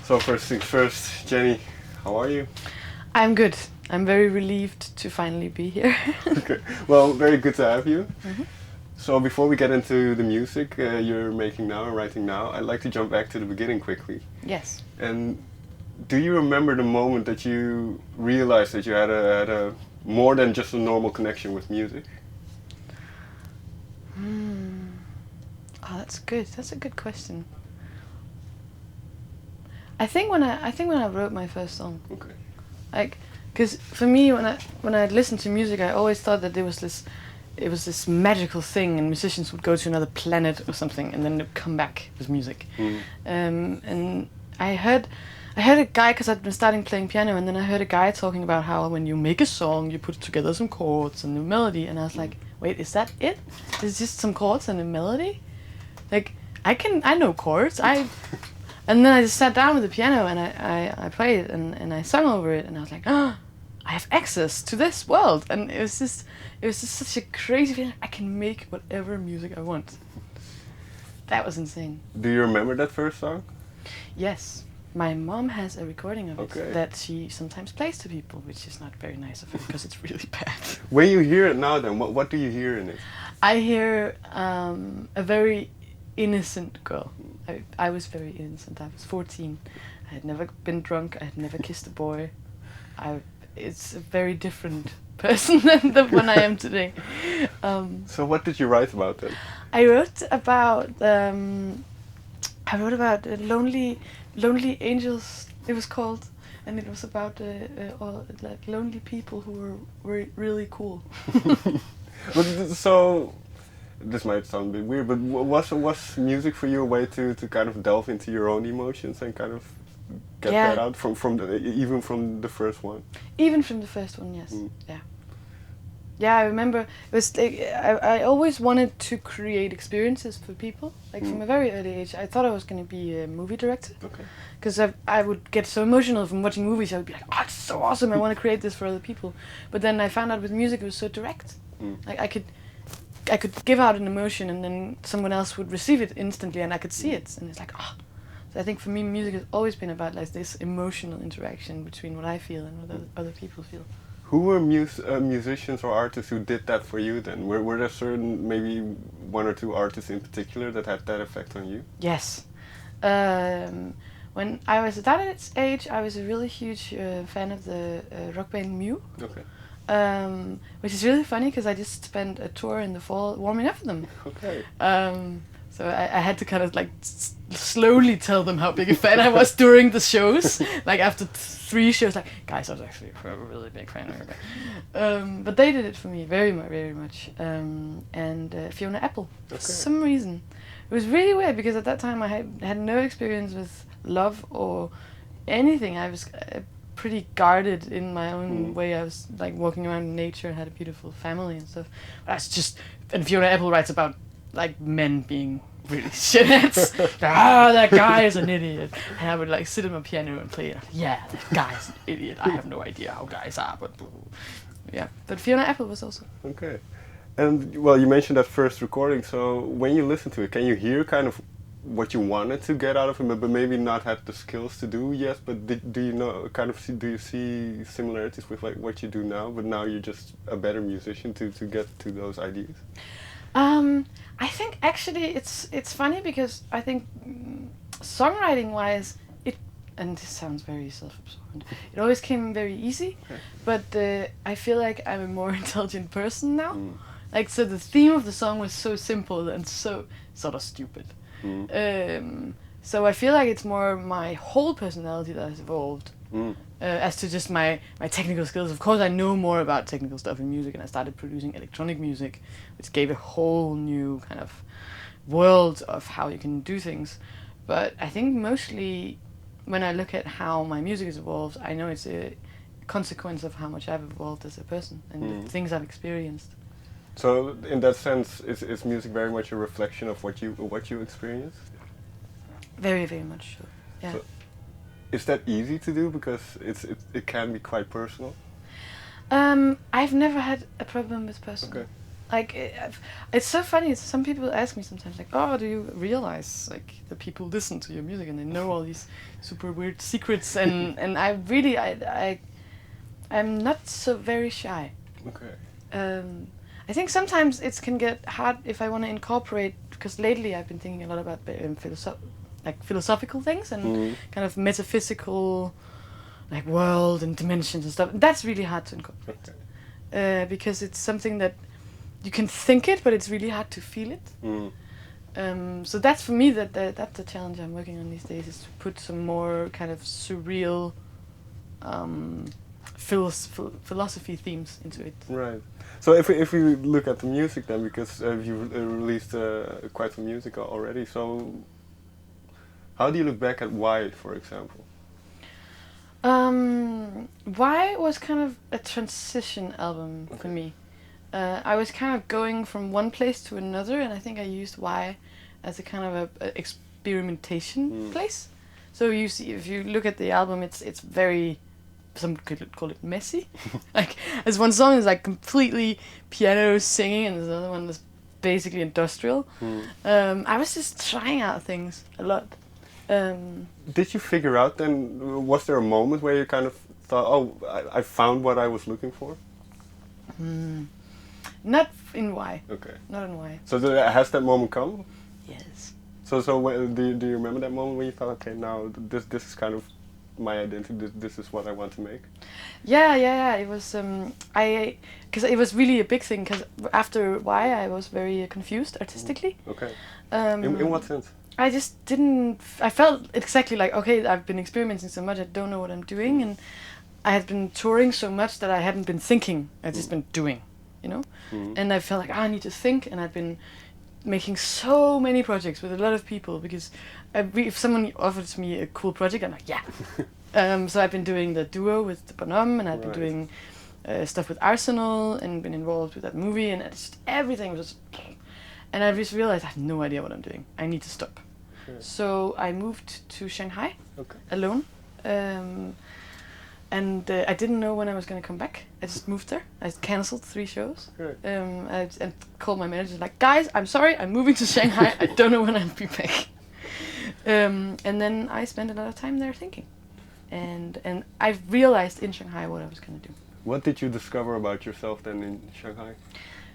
So first things first, Jenny, how are you? I'm good. I'm very relieved to finally be here. Okay. Well, very good to have you. Mm-hmm. So before we get into the music you're making now and writing now, I'd like to jump back to the beginning quickly. Yes. And do you remember the moment that you realized that you had a more than just a normal connection with music? Oh, that's good. That's a good question. I think when I wrote my first song, Okay. like, because for me when I listened to music, I always thought that it was this magical thing, and musicians would go to another planet or something, and then they'd come back with music. And I heard a guy, because I'd been starting playing piano, and then I heard a guy talking about how when you make a song, you put together some chords and a melody, and I was like, wait, is that it? It's just some chords and a melody? Like, I know chords. And then I just sat down with the piano and I played and I sung over it, and I was like, oh, I have access to this world. And it was just such a crazy feeling. I can make whatever music I want. That was insane. Do you remember that first song? Yes. My mom has a recording of Okay. it that she sometimes plays to people, which is not very nice of her because it's really bad. When you hear it now then, what do you hear in it? I hear a very innocent girl. I was very innocent. I was 14. I had never been drunk. I had never kissed a boy. It's a very different person than the one I am today. So what did you write about then? I wrote about lonely angels. It was called, and it was about all, like, lonely people who were really cool. So this might sound a bit weird, but was music for you a way to kind of delve into your own emotions and kind of get that out even from the first one? Even from the first one, yes. Yeah, I remember it was like, I always wanted to create experiences for people. Like from a very early age, I thought I was going to be a movie director. Okay. Because I would get so emotional from watching movies. I would be like, oh, it's so awesome, I want to create this for other people. But then I found out with music it was so direct. Like I could give out an emotion and then someone else would receive it instantly and I could see it. And it's like, oh. So I think for me music has always been about like this emotional interaction between what I feel and what other people feel. Who were musicians or artists who did that for you then? Were there certain, maybe one or two artists in particular that had that effect on you? Yes. When I was at that age, I was a really huge fan of the rock band Mew. Okay. Which is really funny because I just spent a tour in the fall warming up for them. Okay. So I had to kind of like slowly tell them how big a fan I was during the shows. Like after 3 shows, like, guys, I was actually a really big fan of her. But they did it for me very much. And Fiona Apple, for some reason. It was really weird because at that time I had no experience with love or anything. I was pretty guarded in my own way. I was like walking around in nature and had a beautiful family and stuff. That's just, and Fiona Apple writes about like men being really shitheads. That guy is an idiot. And I would like sit at my piano and play it. Yeah, that guy's an idiot. I have no idea how guys are, but yeah. But Fiona Apple was also. Okay. And well, you mentioned that first recording, so when you listen to it, can you hear kind of what you wanted to get out of it, but maybe not had the skills to do yet? But do you know, kind of, do you see similarities with like what you do now, but now you're just a better musician to get to those ideas? I think actually it's funny because I think songwriting wise, and this sounds very self-absorbed, it always came very easy, but I feel like I'm a more intelligent person now. Like, so the theme of the song was so simple and so sort of stupid. So I feel like it's more my whole personality that has evolved. As to just my technical skills. Of course I know more about technical stuff in music, and I started producing electronic music, which gave a whole new kind of world of how you can do things. But I think mostly when I look at how my music has evolved, I know it's a consequence of how much I've evolved as a person and the things I've experienced. So in that sense, is music very much a reflection of what you experience? Very much so. Yeah. So is that easy to do because it can be quite personal? I've never had a problem with personal. Okay. Like it's so funny. Some people ask me sometimes, like, "Oh, do you realize like the people listen to your music and they know all these super weird secrets?" And I really, I'm not so very shy. Okay. I think sometimes it can get hard if I want to incorporate, because lately I've been thinking a lot about philosophical things and kind of metaphysical, like world and dimensions and stuff. That's really hard to incorporate. Okay. Because it's something that you can think it, but it's really hard to feel it. So that's for me that's the challenge I'm working on these days, is to put some more kind of surreal philosophy themes into it. Right. So if we look at the music then, because you've released quite some music already, so how do you look back at Why, for example? Why was kind of a transition album for me. I was kind of going from one place to another, and I think I used Why as a kind of a experimentation place. So you see, if you look at the album, it's very, some could call it messy. Like, as one song is like completely piano singing, and the other one is basically industrial. I was just trying out things a lot. Did you figure out then, was there a moment where you kind of thought, oh, I found what I was looking for? Not in Why. Okay. Not in Why. So has that moment come? Yes. So when, do you remember that moment when you thought, okay, now this is kind of my identity, this is what I want to make? Yeah. It was because it was really a big thing. Because after Why, I was very confused artistically. Okay. In what sense? I just didn't. I felt exactly like, okay, I've been experimenting so much, I don't know what I'm doing, and I had been touring so much that I hadn't been thinking. I'd just been doing, you know. And I felt like I need to think, and I'd been making so many projects with a lot of people, because if someone offers me a cool project, I'm like, yeah. So I've been doing the duo with the Bonhomme, and I've been doing stuff with Arsenal, and been involved with that movie, and it's just, everything was just, and I just realized I have no idea what I'm doing. I need to stop. Okay. So I moved to Shanghai alone, and I didn't know when I was going to come back. I just moved there. I cancelled 3 shows. And called my manager, like, guys, I'm sorry, I'm moving to Shanghai. I don't know when I'll be back. And then I spent a lot of time there thinking, and I realized in Shanghai what I was going to do. What did you discover about yourself then in Shanghai?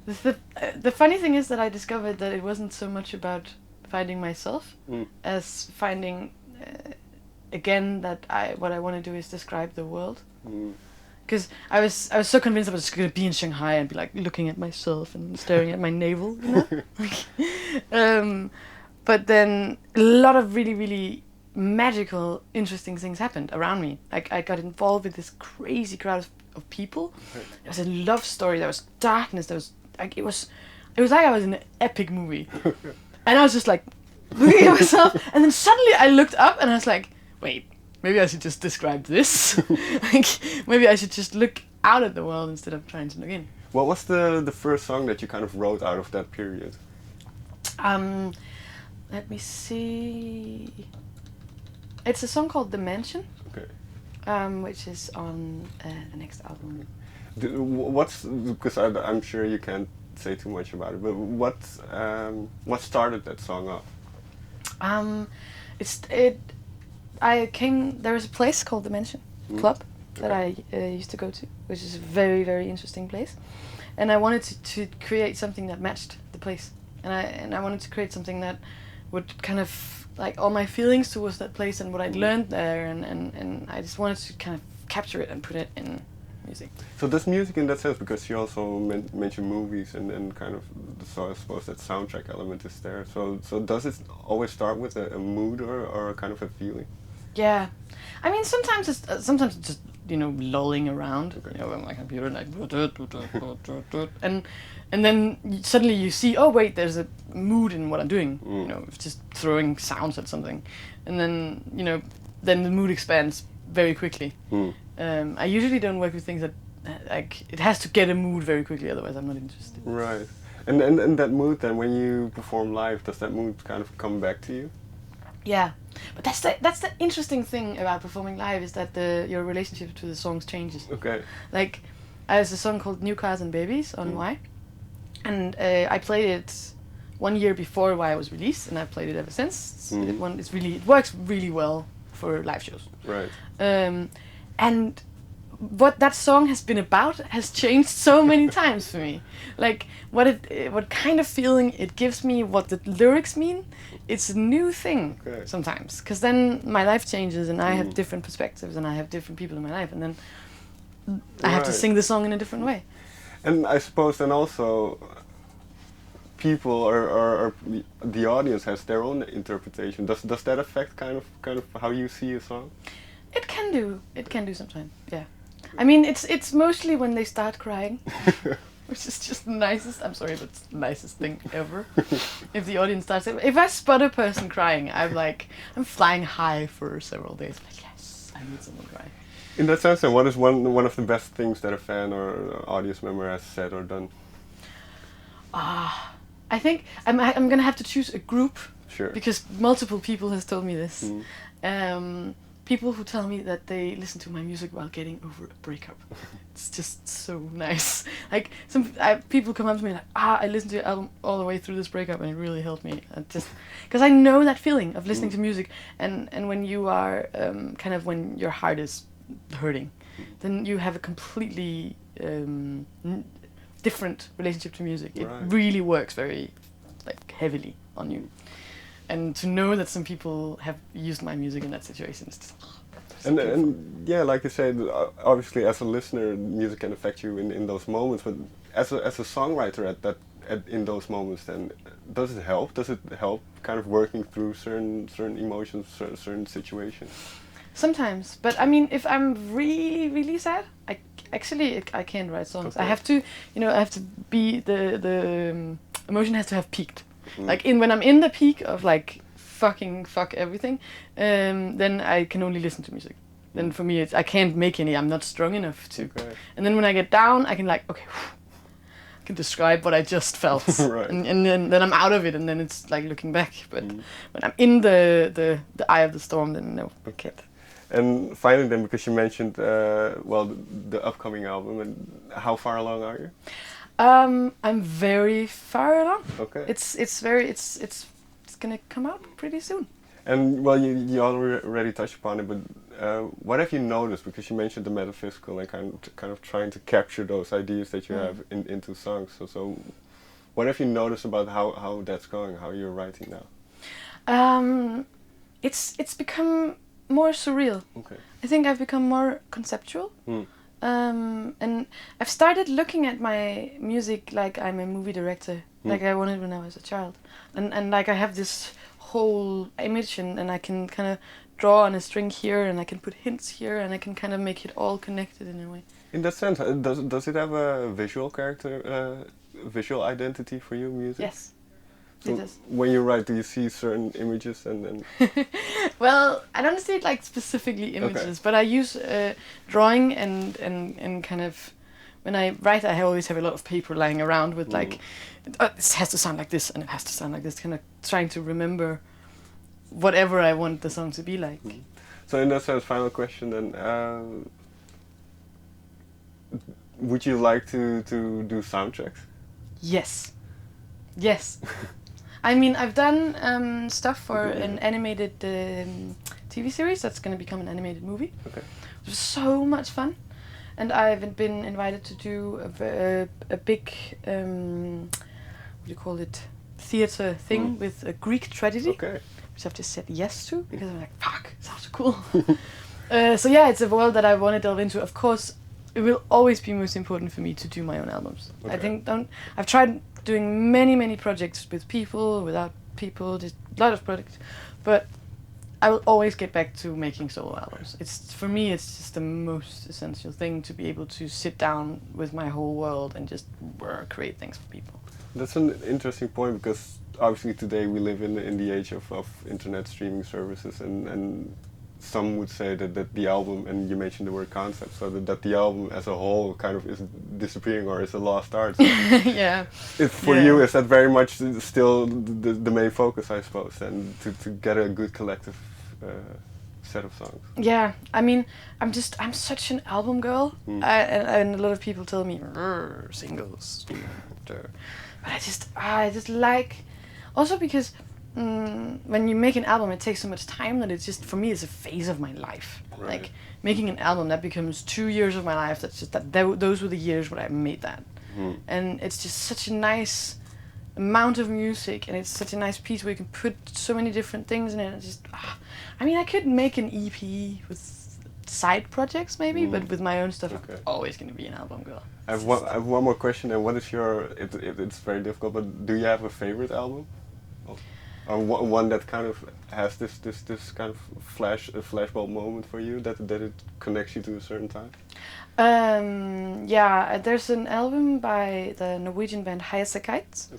The funny thing is that I discovered that it wasn't so much about finding myself as finding again that what I want to do is describe the world. Because I was so convinced I was going to be in Shanghai and be like looking at myself and staring at my navel, you know. But then a lot of really, really magical, interesting things happened around me. Like, I got involved with this crazy crowd of people. There was a love story. There was darkness. There was like it was like I was in an epic movie. And I was just like looking at myself, and then suddenly I looked up and I was like, wait, maybe I should just describe this. Like, maybe I should just look out at the world instead of trying to look in. What was the first song that you kind of wrote out of that period? Let me see. It's a song called The Mansion. Okay. Which is on the next album. What's, because I'm sure you can't say too much about it, but what started that song off? There was a place called The Mansion Club that I used to go to, which is a very, very interesting place, and I wanted to create something that matched the place, and I wanted to create something that would kind of like all my feelings towards that place and what I'd learned there, and I just wanted to kind of capture it and put it in music. So does music in that sense, because you also mentioned movies and kind of, so I suppose that soundtrack element is there, so does it always start with a mood or a kind of a feeling? Yeah, I mean sometimes it's just, you know, lolling around, you know, on my computer, like and then suddenly you see, oh wait, there's a mood in what I'm doing, you know, just throwing sounds at something, and then, you know, then the mood expands very quickly. I usually don't work with things that, like, it has to get a mood very quickly, otherwise I'm not interested. Right. And that mood then, when you perform live, does that mood kind of come back to you? Yeah. But that's the interesting thing about performing live, is that your relationship to the songs changes. Okay. Like, I have a song called New Cars and Babies on Why, and I played it 1 year before why I was released, and I played it ever since. It works really well for live shows. Right. And what that song has been about has changed so many times for me. Like what kind of feeling it gives me, what the lyrics mean. It's a new thing sometimes, because then my life changes and I have different perspectives and I have different people in my life, and then I have to sing the song in a different way. And I suppose then also people or the audience has their own interpretation. Does that affect kind of how you see a song? It can do sometimes. Yeah. I mean, it's mostly when they start crying, which is just the nicest. I'm sorry, but it's the nicest thing ever. If the audience starts, if I spot a person crying, I'm flying high for several days. Like, yes, I need someone crying. In that sense, then, what is one of the best things that a fan or audience member has said or done? I think I'm gonna have to choose a group. Sure. Because multiple people has told me this. People who tell me that they listen to my music while getting over a breakup. It's just so nice. Like people come up to me like, I listened to your album all the way through this breakup and it really helped me. Just because I know that feeling of listening to music, and when you are kind of when your heart is hurting, then you have a completely different relationship to music. It really works very like heavily on you. And to know that some people have used my music in that situation is just and yeah, like you said, obviously as a listener, music can affect you in those moments. But as a songwriter in those moments, then does it help? Does it help kind of working through certain emotions, certain situations? Sometimes, but I mean, if I'm really really sad, I can't write songs. I have to, be the emotion has to have peaked. Like when I'm in the peak of like fuck everything, then I can only listen to music. Then for me, I can't make any. I'm not strong enough to. And then when I get down, I can I can describe what I just felt, and then I'm out of it, and then it's like looking back. But when I'm in the eye of the storm, then no, I can't. And finally, then, because you mentioned the upcoming album, and how far along are you? I'm very far along. Okay. It's gonna come out pretty soon. And well, you already touched upon it, but what have you noticed? Because you mentioned the metaphysical and kind of trying to capture those ideas that you have into songs. So what have you noticed about how that's going? How you're writing now? It's become more surreal. Okay. I think I've become more conceptual. And I've started looking at my music like I'm a movie director, like I wanted when I was a child, and like I have this whole image, and I can kind of draw on a string here, and I can put hints here, and I can kind of make it all connected in a way. In that sense, does it have a visual character, visual identity for you, music? Yes. So when you write, do you see certain images and then? Well, I don't see it like specifically images, but I use drawing and kind of when I write, I always have a lot of paper lying around with like, this has to sound like this and it has to sound like this, kind of trying to remember whatever I want the song to be like. So in that sense, final question then, would you like to do soundtracks? Yes. I mean, I've done stuff for an animated TV series that's going to become an animated movie. Okay. It was so much fun. And I've been invited to do a big, theater thing with a Greek tragedy. Okay. Which I've just said yes to, because I'm like, fuck, it sounds so cool. So yeah, it's a world that I want to delve into. Of course, it will always be most important for me to do my own albums. Okay. I think I've tried doing many projects with people, without people, just a lot of projects, but I will always get back to making solo albums. For me, it's just the most essential thing to be able to sit down with my whole world and just create things for people. That's an interesting point, because obviously today we live in the age of internet streaming services, and some would say that the album, and you mentioned the word concept, so that the album as a whole kind of is disappearing or is a lost art. So yeah. For you, is that very much still the main focus, I suppose, and to get a good collective set of songs? Yeah, I mean, I'm such an album girl, and a lot of people tell me, singles. But I just like, also because when you make an album, it takes so much time that it's just, for me, it's a phase of my life. Right. Like making an album, that becomes 2 years of my life. That's just those were the years when I made that. And it's just such a nice amount of music, and it's such a nice piece where you can put so many different things in it. And just, I mean, I could make an EP with side projects maybe, but with my own stuff, I'm always going to be an album girl. I have one more question, and what is your? It's very difficult, but do you have a favorite album? Or one that kind of has this kind of flashbulb moment for you that it connects you to a certain time? Yeah, there's an album by the Norwegian band Kites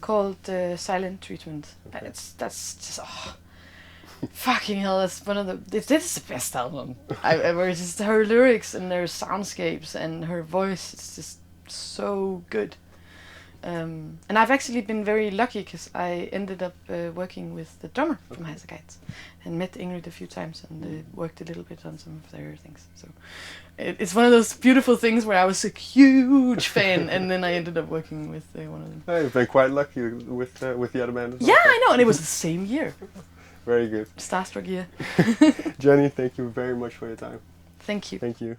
called Silent Treatment, and that's just fucking hell. That's one of the. This is the best album I've ever. It's just her lyrics and their soundscapes and her voice. It's just so good. And I've actually been very lucky because I ended up working with the drummer from Kites and met Ingrid a few times and worked a little bit on some of their things. So it's one of those beautiful things where I was a huge fan and then I ended up working with one of them. Oh, you've been quite lucky with the other band as well. Yeah, I know, and it was the same year. Very good. Starstruck year. Jenny, thank you very much for your time. Thank you. Thank you.